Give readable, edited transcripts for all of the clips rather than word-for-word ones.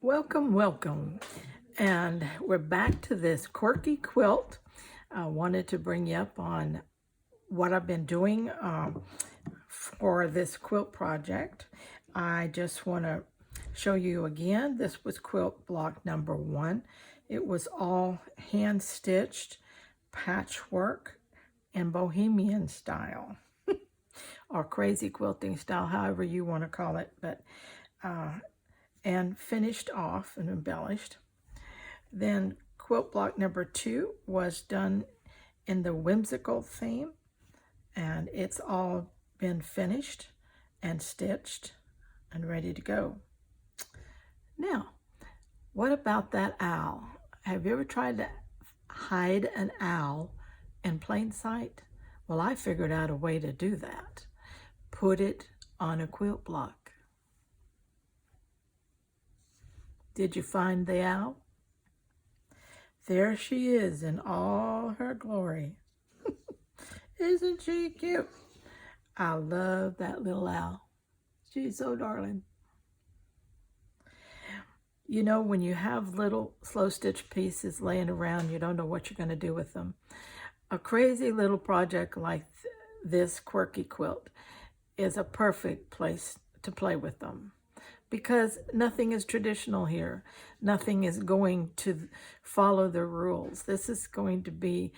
Welcome, welcome. And we're back to this quirky quilt. I wanted to bring you up on what I've been doing for this quilt project. I just want to show you again, this was quilt block number 1. It was all hand stitched patchwork and bohemian style or crazy quilting style, however you want to call it, but and finished off and embellished. Then quilt block number 2 was done in the whimsical theme, and it's all been finished and stitched and ready to go. Now, what about that owl? Have you ever tried to hide an owl in plain sight? Well, I figured out a way to do that. Put it on a quilt block. Did you find the owl? There she is in all her glory. Isn't she cute? I love that little owl. She's so darling. You know, when you have little slow stitch pieces laying around, you don't know what you're going to do with them. A crazy little project like this quirky quilt is a perfect place to play with them, because nothing is traditional here. Nothing is going to follow the rules. This is going to be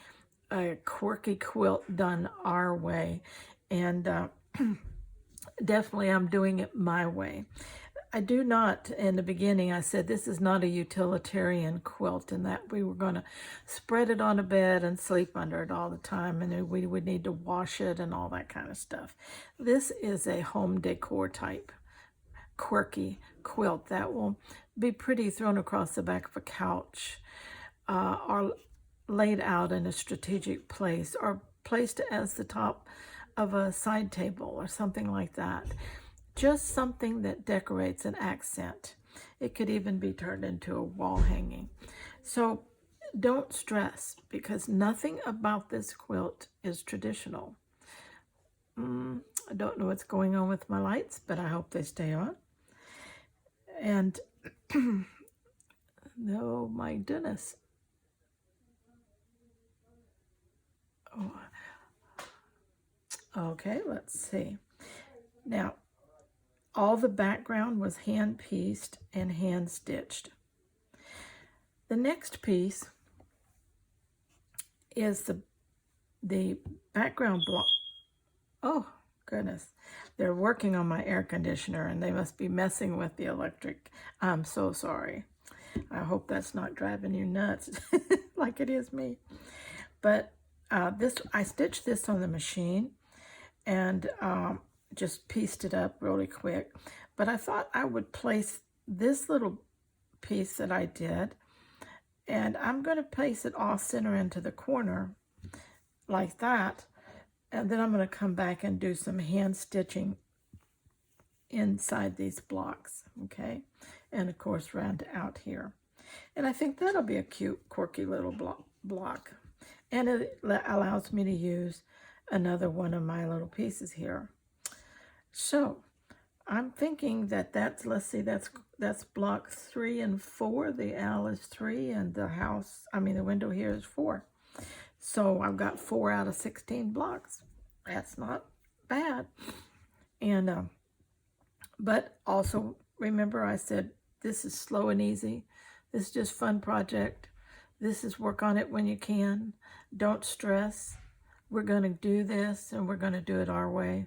a quirky quilt done our way, and definitely I'm doing it my way. I do not, in the beginning, I said this is not a utilitarian quilt, and that we were going to spread it on a bed and sleep under it all the time, and we would need to wash it and all that kind of stuff. This is a home decor type quirky quilt that will be pretty thrown across the back of a couch, or laid out in a strategic place, or placed as the top of a side table or something like that. Just something that decorates an accent. It could even be turned into a wall hanging. So don't stress, because nothing about this quilt is traditional. I don't know what's going on with my lights, but I hope they stay on. And oh my goodness. Oh. Okay, let's see. Now, all the background was hand pieced and hand stitched. The next piece is the background block. Oh goodness, they're working on my air conditioner and they must be messing with the electric. I'm so sorry. I hope that's not driving you nuts like it is me. But I stitched this on the machine and just pieced it up really quick. But I thought I would place this little piece that I did, and I'm going to place it off center into the corner like that. And then I'm going to come back and do some hand stitching inside these blocks, okay? And of course, round out here. And I think that'll be a cute, quirky little block. And it allows me to use another one of my little pieces here. So I'm thinking that let's see, that's block 3 and 4. The owl is 3 and the window here is 4. So I've got 4 out of 16 blocks. That's not bad. And but also remember, I said this is slow and easy. This is just fun project. This is work on it when you can. Don't stress. We're going to do this, and we're going to do it our way.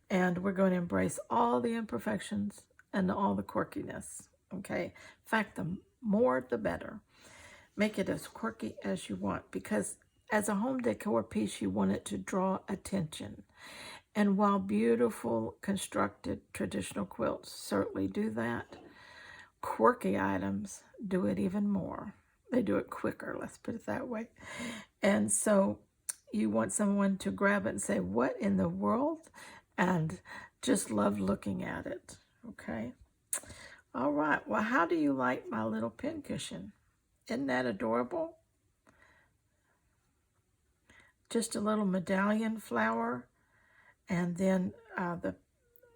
And we're going to embrace all the imperfections and all the quirkiness, okay? In fact, the more, the better. Make it as quirky as you want, because as a home decor piece, you want it to draw attention. And while beautiful, constructed traditional quilts certainly do that, quirky items do it even more. They do it quicker, let's put it that way. And so you want someone to grab it and say, what in the world? And just love looking at it, okay? All right, well, how do you like my little pincushion? Isn't that adorable? Just a little medallion flower, and then the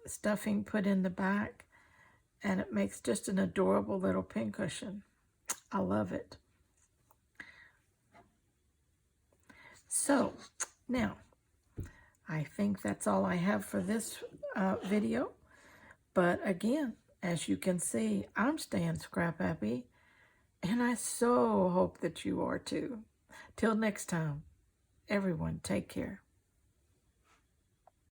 stuffing put in the back, and it makes just an adorable little pincushion. I love it. So now, I think that's all I have for this video. But again, as you can see, I'm staying scrap happy, and I so hope that you are too. Till next time, everyone, take care.